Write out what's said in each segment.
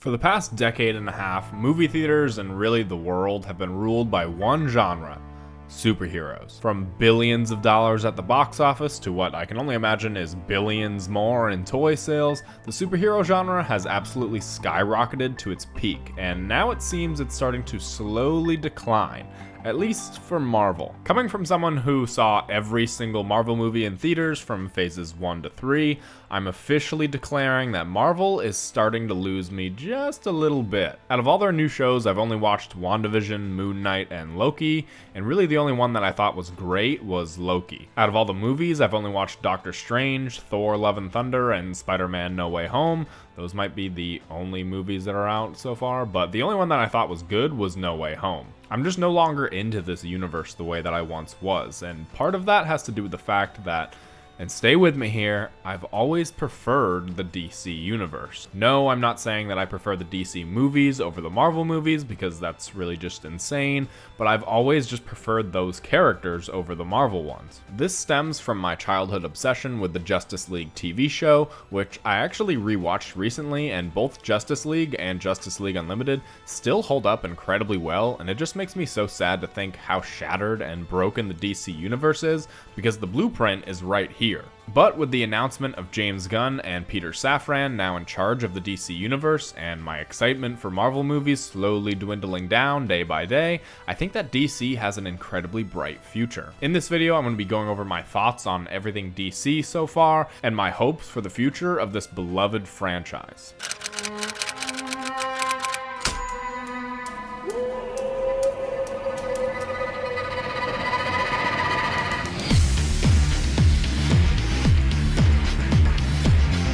For the past decade and a half, movie theaters and really the world have been ruled by one genre: superheroes. From billions of dollars at the box office to what I can only imagine is billions more in toy sales, the superhero genre has absolutely skyrocketed to its peak, and now it seems it's starting to slowly decline. At least for Marvel. Coming from someone who saw every single Marvel movie in theaters from phases 1 to 3, I'm officially declaring that Marvel is starting to lose me just a little bit. Out of all their new shows, I've only watched WandaVision, Moon Knight, and Loki, and really the only one that I thought was great was Loki. Out of all the movies, I've only watched Doctor Strange, Thor: Love and Thunder, and Spider-Man: No Way Home. Those might be the only movies that are out so far, but the only one that I thought was good was No Way Home. I'm just no longer into this universe the way that I once was, and part of that has to do with the fact that, and stay with me here, I've always preferred the DC universe. No, I'm not saying that I prefer the DC movies over the Marvel movies, because that's really just insane, but I've always just preferred those characters over the Marvel ones. This stems from my childhood obsession with the Justice League TV show, which I actually rewatched recently, and both Justice League and Justice League Unlimited still hold up incredibly well, and it just makes me so sad to think how shattered and broken the DC universe is, because the blueprint is right here. But with the announcement of James Gunn and Peter Safran now in charge of the DC universe, and my excitement for Marvel movies slowly dwindling down day by day, I think that DC has an incredibly bright future. In this video, I'm going to be going over my thoughts on everything DC so far, and my hopes for the future of this beloved franchise.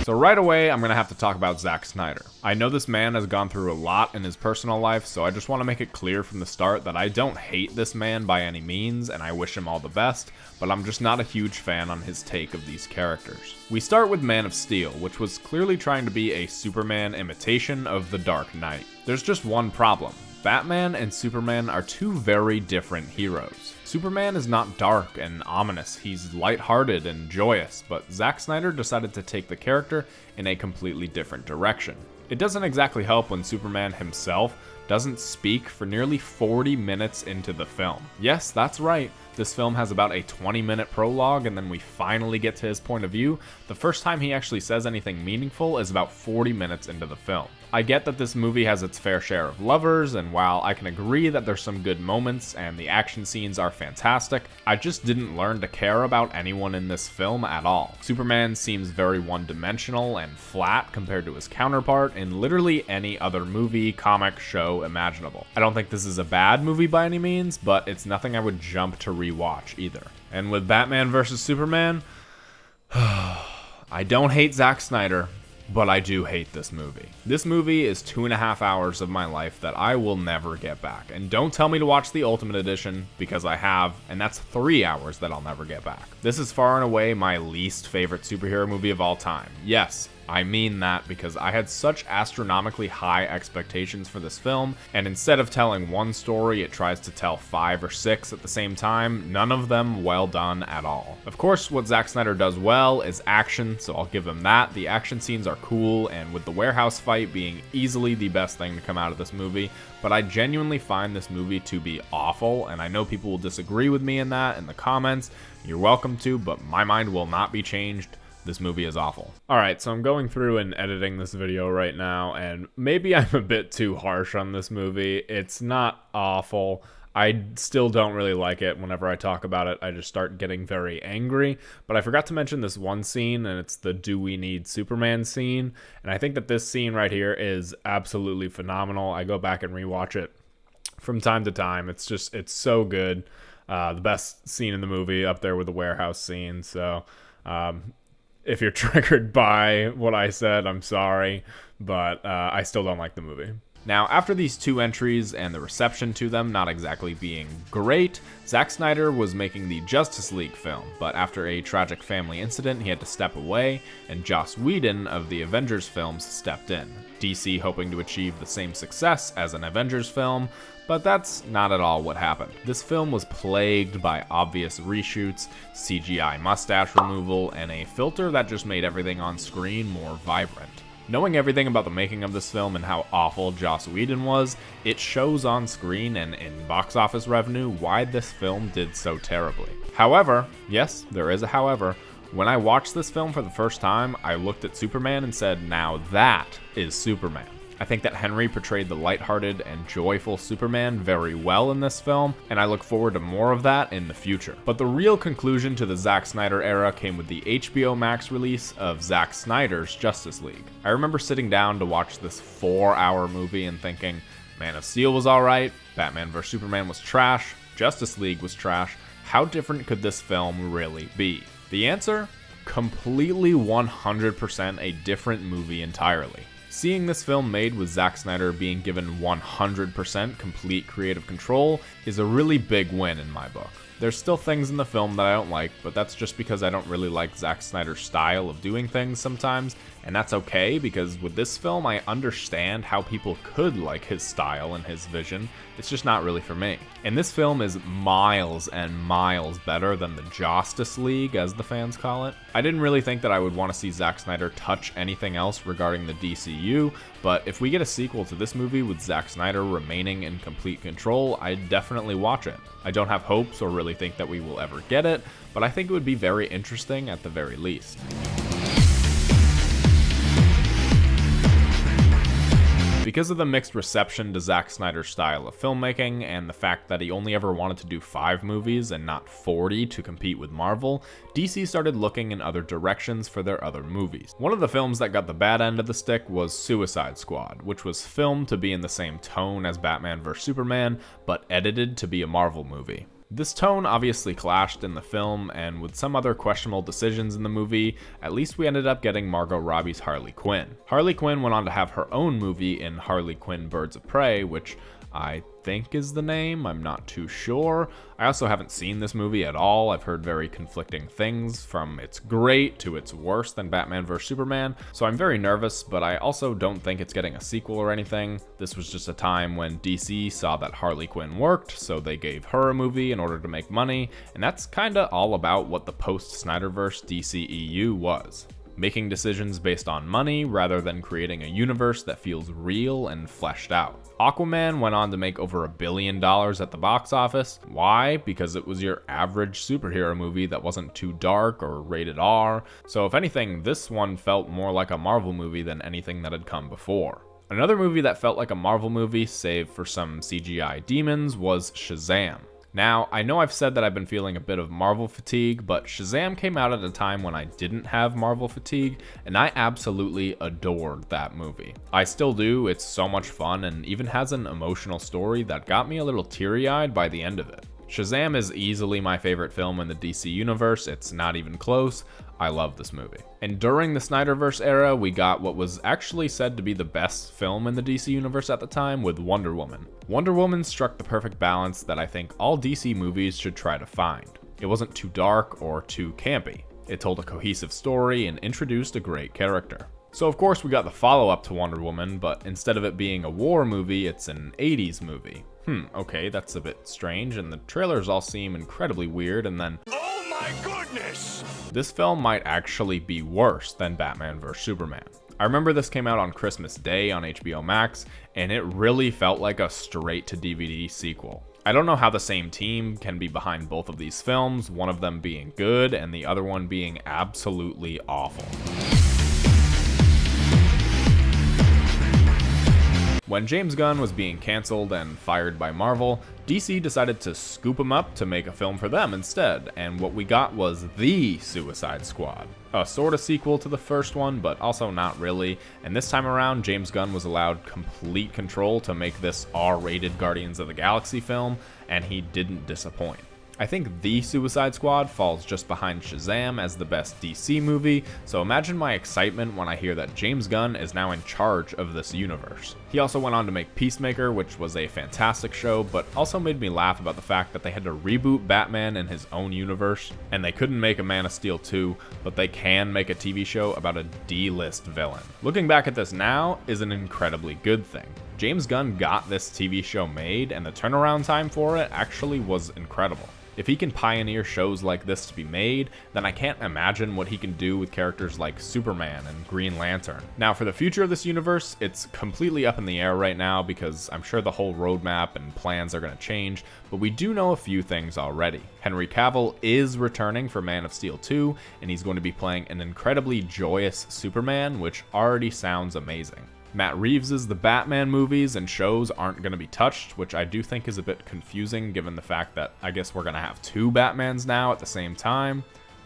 So right away, I'm going to have to talk about Zack Snyder. I know this man has gone through a lot in his personal life, so I just want to make it clear from the start that I don't hate this man by any means, and I wish him all the best, but I'm just not a huge fan on his take of these characters. We start with Man of Steel, which was clearly trying to be a Superman imitation of The Dark Knight. There's just one problem. Batman and Superman are two very different heroes. Superman is not dark and ominous, he's lighthearted and joyous, but Zack Snyder decided to take the character in a completely different direction. It doesn't exactly help when Superman himself doesn't speak for nearly 40 minutes into the film. Yes, that's right. This film has about a 20-minute prologue, and then we finally get to his point of view. The first time he actually says anything meaningful is about 40 minutes into the film. I get that this movie has its fair share of lovers, and while I can agree that there's some good moments and the action scenes are fantastic, I just didn't learn to care about anyone in this film at all. Superman seems very one-dimensional and flat compared to his counterpart in literally any other movie, comic, show imaginable. I don't think this is a bad movie by any means, but it's nothing I would jump to rewatch either. And with Batman vs. Superman, I don't hate Zack Snyder, but I do hate this movie. This movie is 2.5 hours of my life that I will never get back. And don't tell me to watch the Ultimate Edition, because I have, and that's 3 hours that I'll never get back. This is far and away my least favorite superhero movie of all time. Yes, I mean that because I had such astronomically high expectations for this film, and instead of telling one story, it tries to tell 5 or 6 at the same time, none of them well done at all. Of course, what Zack Snyder does well is action, so I'll give him that. The action scenes are cool, and with the warehouse fight being easily the best thing to come out of this movie, but I genuinely find this movie to be awful, and I know people will disagree with me in that in the comments. You're welcome to, but my mind will not be changed. This movie is awful. Alright, so I'm going through and editing this video right now, and maybe I'm a bit too harsh on this movie. It's not awful. I still don't really like it. Whenever I talk about it, I just start getting very angry. But I forgot to mention this one scene, and it's the "Do We Need Superman" scene. And I think that this scene right here is absolutely phenomenal. I go back and rewatch it from time to time. It's so good. The best scene in the movie, up there with the warehouse scene. So, if you're triggered by what I said, I'm sorry, but I still don't like the movie. Now, after these two entries and the reception to them not exactly being great, Zack Snyder was making the Justice League film, but after a tragic family incident, he had to step away, and Joss Whedon of the Avengers films stepped in. DC hoping to achieve the same success as an Avengers film, but that's not at all what happened. This film was plagued by obvious reshoots, CGI mustache removal, and a filter that just made everything on screen more vibrant. Knowing everything about the making of this film and how awful Joss Whedon was, it shows on screen and in box office revenue why this film did so terribly. However, yes, there is a however, when I watched this film for the first time, I looked at Superman and said, now that is Superman. I think that Henry portrayed the lighthearted and joyful Superman very well in this film, and I look forward to more of that in the future. But the real conclusion to the Zack Snyder era came with the HBO Max release of Zack Snyder's Justice League. I remember sitting down to watch this 4-hour movie and thinking, Man of Steel was alright, Batman vs Superman was trash, Justice League was trash, how different could this film really be? The answer? Completely 100% a different movie entirely. Seeing this film made with Zack Snyder being given 100% complete creative control is a really big win in my book. There's still things in the film that I don't like, but that's just because I don't really like Zack Snyder's style of doing things sometimes, and that's okay because with this film I understand how people could like his style and his vision, it's just not really for me. And this film is miles and miles better than the Justice League, as the fans call it. I didn't really think that I would want to see Zack Snyder touch anything else regarding the DCEU, but if we get a sequel to this movie with Zack Snyder remaining in complete control, I'd definitely watch it. I don't have hopes or really think that we will ever get it, but I think it would be very interesting at the very least. Because of the mixed reception to Zack Snyder's style of filmmaking and the fact that he only ever wanted to do 5 movies and not 40 to compete with Marvel, DC started looking in other directions for their other movies. One of the films that got the bad end of the stick was Suicide Squad, which was filmed to be in the same tone as Batman vs Superman, but edited to be a Marvel movie. This tone obviously clashed in the film, and with some other questionable decisions in the movie, at least we ended up getting Margot Robbie's Harley Quinn. Harley Quinn went on to have her own movie in Harley Quinn Birds of Prey, which I think is the name, I'm not too sure. I also haven't seen this movie at all. I've heard very conflicting things, from it's great to it's worse than Batman vs Superman, so I'm very nervous, but I also don't think it's getting a sequel or anything. This was just a time when DC saw that Harley Quinn worked, so they gave her a movie in order to make money, and that's kinda all about what the post-Snyderverse DCEU was. Making decisions based on money rather than creating a universe that feels real and fleshed out. Aquaman went on to make over $1 billion at the box office. Why? Because it was your average superhero movie that wasn't too dark or rated R. So if anything, this one felt more like a Marvel movie than anything that had come before. Another movie that felt like a Marvel movie, save for some CGI demons, was Shazam. Now, I know I've said that I've been feeling a bit of Marvel fatigue, but Shazam came out at a time when I didn't have Marvel fatigue, and I absolutely adored that movie. I still do, it's so much fun, and even has an emotional story that got me a little teary-eyed by the end of it. Shazam is easily my favorite film in the DC universe, it's not even close. I love this movie. And during the Snyderverse era, we got what was actually said to be the best film in the DC universe at the time with Wonder Woman. Wonder Woman struck the perfect balance that I think all DC movies should try to find. It wasn't too dark or too campy. It told a cohesive story and introduced a great character. So of course we got the follow-up to Wonder Woman, but instead of it being a war movie, it's an 80s movie. Okay, that's a bit strange, and the trailers all seem incredibly weird, and then oh my goodness! This film might actually be worse than Batman vs Superman. I remember this came out on Christmas Day on HBO Max, and it really felt like a straight-to-DVD sequel. I don't know how the same team can be behind both of these films, one of them being good and the other one being absolutely awful. When James Gunn was being cancelled and fired by Marvel, DC decided to scoop him up to make a film for them instead, and what we got was The Suicide Squad. A sort of sequel to the first one, but also not really, and this time around James Gunn was allowed complete control to make this R-rated Guardians of the Galaxy film, and he didn't disappoint. I think The Suicide Squad falls just behind Shazam as the best DC movie, so imagine my excitement when I hear that James Gunn is now in charge of this universe. He also went on to make Peacemaker, which was a fantastic show, but also made me laugh about the fact that they had to reboot Batman in his own universe, and they couldn't make a Man of Steel 2, but they can make a TV show about a D-list villain. Looking back at this now is an incredibly good thing. James Gunn got this TV show made, and the turnaround time for it actually was incredible. If he can pioneer shows like this to be made, then I can't imagine what he can do with characters like Superman and Green Lantern. Now, for the future of this universe, it's completely up in the air right now because I'm sure the whole roadmap and plans are going to change, but we do know a few things already. Henry Cavill is returning for Man of Steel 2, and he's going to be playing an incredibly joyous Superman, which already sounds amazing. Matt Reeves' The Batman movies and shows aren't going to be touched, which I do think is a bit confusing given the fact that I guess we're going to have two Batmans now at the same time.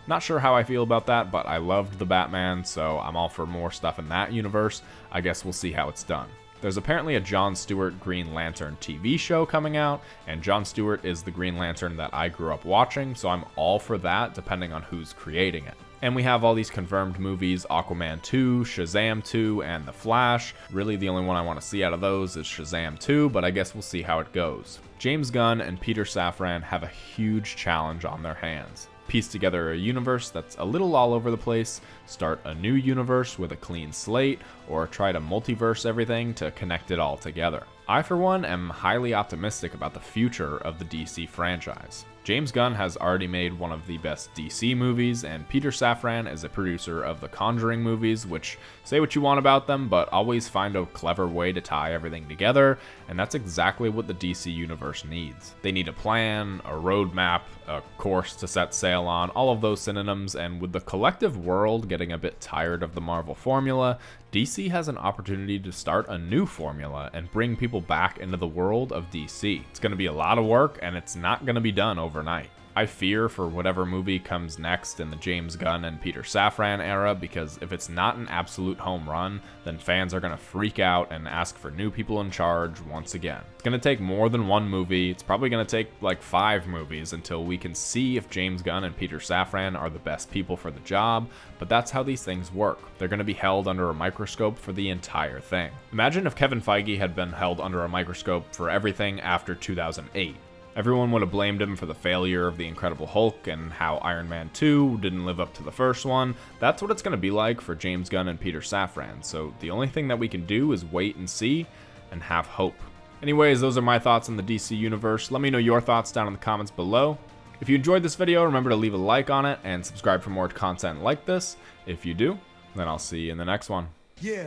Not sure how I feel about that, but I loved The Batman, so I'm all for more stuff in that universe. I guess we'll see how it's done. There's apparently a Jon Stewart Green Lantern TV show coming out, and Jon Stewart is the Green Lantern that I grew up watching, so I'm all for that depending on who's creating it. And we have all these confirmed movies, Aquaman 2, Shazam 2, and The Flash. Really the only one I want to see out of those is Shazam 2, but I guess we'll see how it goes. James Gunn and Peter Safran have a huge challenge on their hands. Piece together a universe that's a little all over the place, start a new universe with a clean slate, or try to multiverse everything to connect it all together. I, for one, am highly optimistic about the future of the DC franchise. James Gunn has already made one of the best DC movies, and Peter Safran is a producer of the Conjuring movies, which, say what you want about them, but always find a clever way to tie everything together, and that's exactly what the DC universe needs. They need a plan, a roadmap, a course to set sail on, all of those synonyms, and with the collective world getting a bit tired of the Marvel formula, DC has an opportunity to start a new formula and bring people back into the world of DC. It's going to be a lot of work, and it's not going to be done overnight. I fear for whatever movie comes next in the James Gunn and Peter Safran era, because if it's not an absolute home run, then fans are going to freak out and ask for new people in charge once again. It's going to take more than one movie. It's probably going to take like 5 movies until we can see if James Gunn and Peter Safran are the best people for the job, but that's how these things work. They're going to be held under a microscope for the entire thing. Imagine if Kevin Feige had been held under a microscope for everything after 2008. Everyone would have blamed him for the failure of The Incredible Hulk and how Iron Man 2 didn't live up to the first one. That's what it's going to be like for James Gunn and Peter Safran, so the only thing that we can do is wait and see and have hope. Anyways, those are my thoughts on the DC universe. Let me know your thoughts down in the comments below. If you enjoyed this video, remember to leave a like on it and subscribe for more content like this. If you do, then I'll see you in the next one. Yeah.